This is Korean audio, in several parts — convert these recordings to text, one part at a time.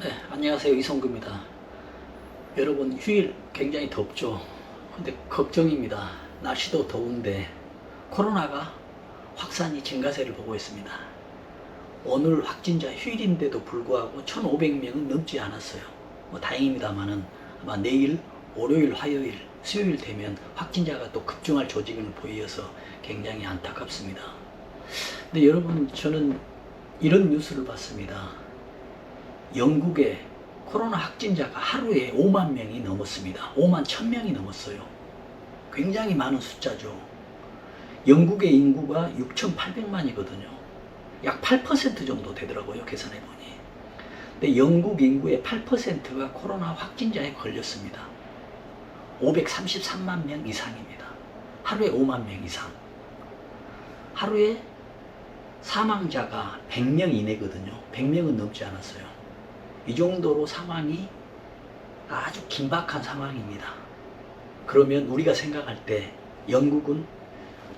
네, 안녕하세요. 이성구입니다. 여러분, 휴일 굉장히 덥죠? 근데 걱정입니다. 날씨도 더운데 코로나가 확산이 증가세를 보고 있습니다. 오늘 확진자 휴일인데도 불구하고 1,500명은 넘지 않았어요. 뭐 다행입니다만은 아마 내일, 월요일, 화요일, 수요일 되면 확진자가 또 급증할 조짐을 보여서 굉장히 안타깝습니다. 근데 여러분, 저는 이런 뉴스를 봤습니다. 영국의 코로나 확진자가 하루에 5만 명이 넘었습니다. 5만 1,000명이 넘었어요. 굉장히 많은 숫자죠. 영국의 인구가 6,800만이거든요. 약 8% 정도 되더라고요, 계산해보니. 근데 영국 인구의 8%가 코로나 확진자에 걸렸습니다. 533만 명 이상입니다. 하루에 5만 명 이상. 하루에 사망자가 100명 이내거든요. 100명은 넘지 않았어요. 이 정도로 상황이 아주 긴박한 상황입니다. 그러면 우리가 생각할 때 영국은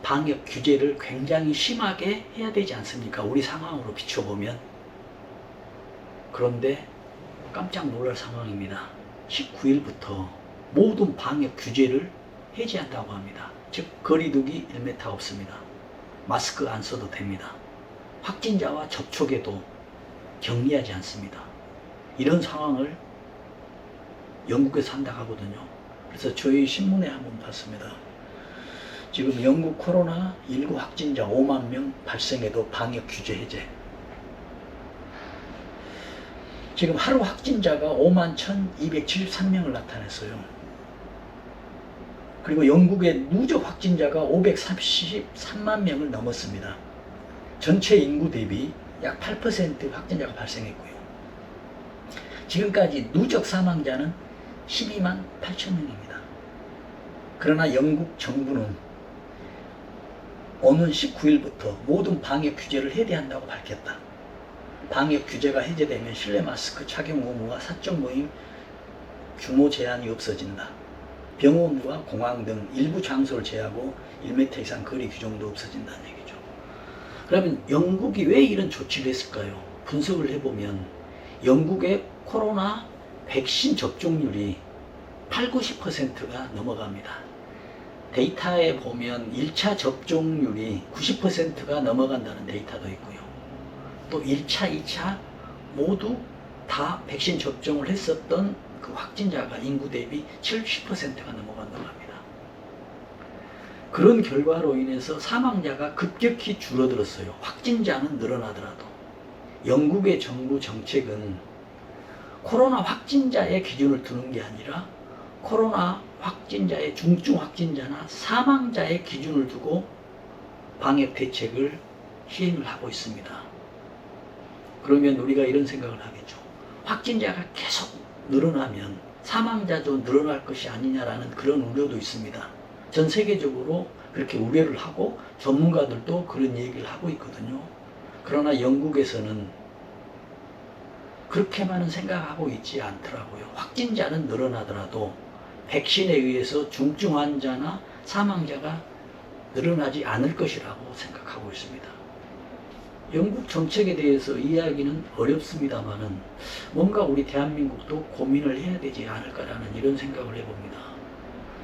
방역 규제를 굉장히 심하게 해야 되지 않습니까? 우리 상황으로 비춰보면. 그런데 깜짝 놀랄 상황입니다. 19일부터 모든 방역 규제를 해제한다고 합니다. 즉 거리두기 1m 없습니다. 마스크 안 써도 됩니다. 확진자와 접촉에도 격리하지 않습니다. 이런 상황을 영국에서 한다고 하거든요. 그래서 저희 신문에 한번 봤습니다. 지금 영국 코로나19 확진자 5만 명 발생해도 방역 규제 해제. 지금 하루 확진자가 5만 1,273명을 나타냈어요. 그리고 영국의 누적 확진자가 533만 명을 넘었습니다. 전체 인구 대비 약 8% 확진자가 발생했고요. 지금까지 누적 사망자는 12만 8천 명입니다. 그러나 영국 정부는 오는 19일부터 모든 방역 규제를 해제한다고 밝혔다. 방역 규제가 해제되면 실내 마스크 착용 의무와 사적 모임 규모 제한이 없어진다. 병원과 공항 등 일부 장소를 제하고 1m 이상 거리 규정도 없어진다는 얘기죠. 그러면 영국이 왜 이런 조치를 했을까요? 분석을 해보면 영국의 코로나 백신 접종률이 80~90%가 넘어갑니다. 데이터에 보면 1차 접종률이 90%가 넘어간다는 데이터도 있고요. 또 1차, 2차 모두 다 백신 접종을 했었던 그 확진자가 인구 대비 70%가 넘어간다고 합니다. 그런 결과로 인해서 사망자가 급격히 줄어들었어요. 확진자는 늘어나더라도. 영국의 정부 정책은 코로나 확진자의 기준을 두는 게 아니라 코로나 확진자의 중증 확진자나 사망자의 기준을 두고 방역 대책을 시행을 하고 있습니다. 그러면 우리가 이런 생각을 하겠죠. 확진자가 계속 늘어나면 사망자도 늘어날 것이 아니냐라는 그런 우려도 있습니다. 전 세계적으로 그렇게 우려를 하고 전문가들도 그런 얘기를 하고 있거든요. 그러나 영국에서는 그렇게만은 생각하고 있지 않더라고요. 확진자는 늘어나더라도 백신에 의해서 중증 환자나 사망자가 늘어나지 않을 것이라고 생각하고 있습니다. 영국 정책에 대해서 이야기는 어렵습니다만은 뭔가 우리 대한민국도 고민을 해야 되지 않을까라는 이런 생각을 해봅니다.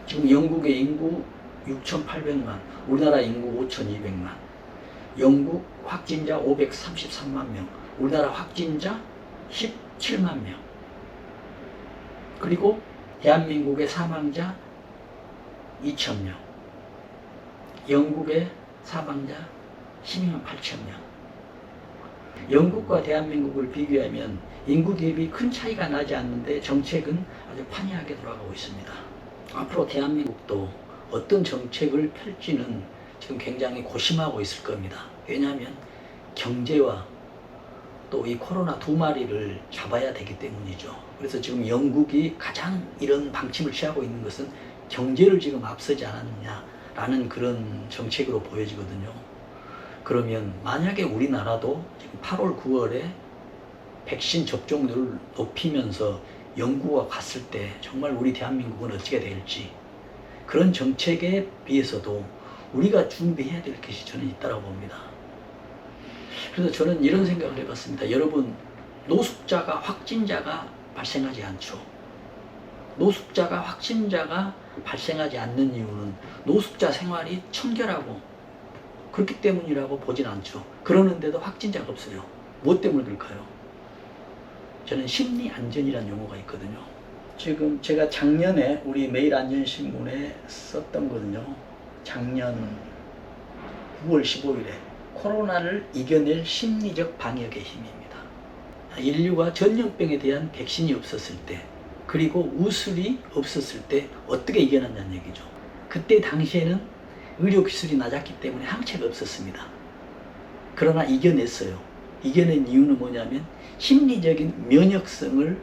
지금 영국의 인구 6,800만, 우리나라 인구 5,200만, 영국 확진자 533만 명, 우리나라 확진자 17만 명. 그리고 대한민국의 사망자 2,000명. 영국의 사망자 12만 8천 명. 영국과 대한민국을 비교하면 인구 대비 큰 차이가 나지 않는데 정책은 아주 판이하게 돌아가고 있습니다. 앞으로 대한민국도 어떤 정책을 펼지는 지금 굉장히 고심하고 있을 겁니다. 왜냐하면 경제와 또 이 코로나 두 마리를 잡아야 되기 때문이죠. 그래서 지금 영국이 가장 이런 방침을 취하고 있는 것은 경제를 지금 앞서지 않았느냐라는 그런 정책으로 보여지거든요. 그러면 만약에 우리나라도 지금 8월, 9월에 백신 접종률을 높이면서 영국과 갔을 때 정말 우리 대한민국은 어떻게 될지, 그런 정책에 비해서도 우리가 준비해야 될 것이 저는 있다고 봅니다. 그래서 저는 이런 생각을 해봤습니다. 여러분, 노숙자가 확진자가 발생하지 않죠. 노숙자가 확진자가 발생하지 않는 이유는 노숙자 생활이 청결하고 그렇기 때문이라고 보진 않죠. 그러는데도 확진자가 없어요. 무엇 때문일까요? 저는 심리 안전이라는 용어가 있거든요. 지금 제가 작년에 우리 매일안전신문에 썼던 거는요. 작년 9월 15일에 코로나를 이겨낼 심리적 방역의 힘입니다. 인류가 전염병에 대한 백신이 없었을 때 그리고 우술이 없었을 때 어떻게 이겨냈냐는 얘기죠. 그때 당시에는 의료기술이 낮았기 때문에 항체가 없었습니다. 그러나 이겨냈어요. 이겨낸 이유는 뭐냐면 심리적인 면역성을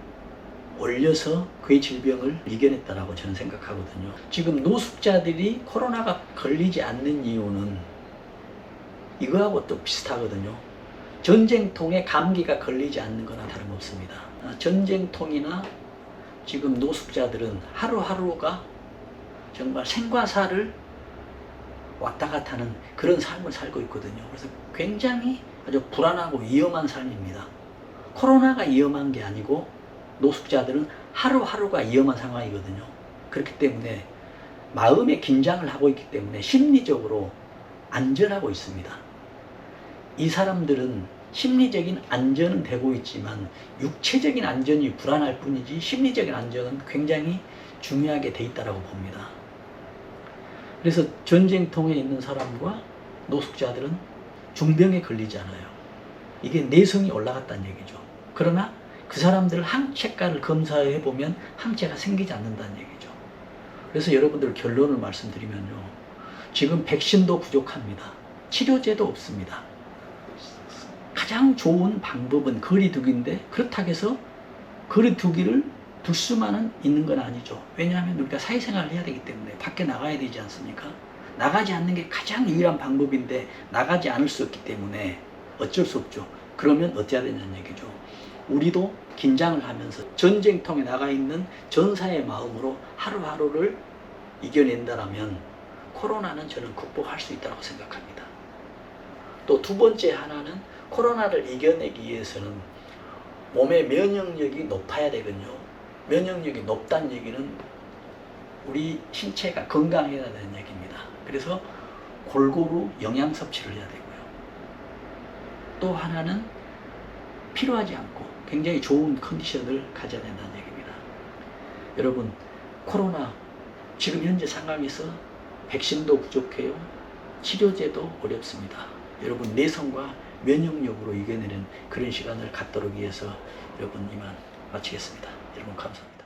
올려서 그 질병을 이겨냈다라고 저는 생각하거든요. 지금 노숙자들이 코로나가 걸리지 않는 이유는 이거하고 또 비슷하거든요. 전쟁통에 감기가 걸리지 않는 거나 다름없습니다. 전쟁통이나 지금 노숙자들은 하루하루가 정말 생과 사를 왔다 갔다 하는 그런 삶을 살고 있거든요. 그래서 굉장히 아주 불안하고 위험한 삶입니다. 코로나가 위험한 게 아니고 노숙자들은 하루하루가 위험한 상황이거든요. 그렇기 때문에 마음의 긴장을 하고 있기 때문에 심리적으로 안전하고 있습니다. 이 사람들은 심리적인 안전은 되고 있지만 육체적인 안전이 불안할 뿐이지 심리적인 안전은 굉장히 중요하게 돼 있다고 봅니다. 그래서 전쟁통에 있는 사람과 노숙자들은 중병에 걸리지 않아요. 이게 내성이 올라갔다는 얘기죠. 그러나 그 사람들을 항체가를 검사해 보면 항체가 생기지 않는다는 얘기죠. 그래서 여러분들 결론을 말씀드리면요. 지금 백신도 부족합니다. 치료제도 없습니다. 가장 좋은 방법은 거리두기인데 그렇다고 해서 거리두기를 둘 수만은 있는 건 아니죠. 왜냐하면 우리가 사회생활을 해야 되기 때문에 밖에 나가야 되지 않습니까? 나가지 않는 게 가장 유일한 방법인데 나가지 않을 수 없기 때문에 어쩔 수 없죠. 그러면 어떻게 해야 되냐는 얘기죠. 우리도 긴장을 하면서 전쟁통에 나가 있는 전사의 마음으로 하루하루를 이겨낸다라면 코로나는 저는 극복할 수 있다고 생각합니다. 또 두 번째 하나는 코로나를 이겨내기 위해서는 몸의 면역력이 높아야 되거든요. 면역력이 높다는 얘기는 우리 신체가 건강해야 되는 얘기입니다. 그래서 골고루 영양 섭취를 해야 되고요. 또 하나는 필요하지 않고 굉장히 좋은 컨디션을 가져야 된다는 얘기입니다. 여러분, 코로나 지금 현재 상황에서 백신도 부족해요. 치료제도 어렵습니다. 여러분 내성과 면역력으로 이겨내는 그런 시간을 갖도록 위해서 여러분 이만 마치겠습니다. 여러분 감사합니다.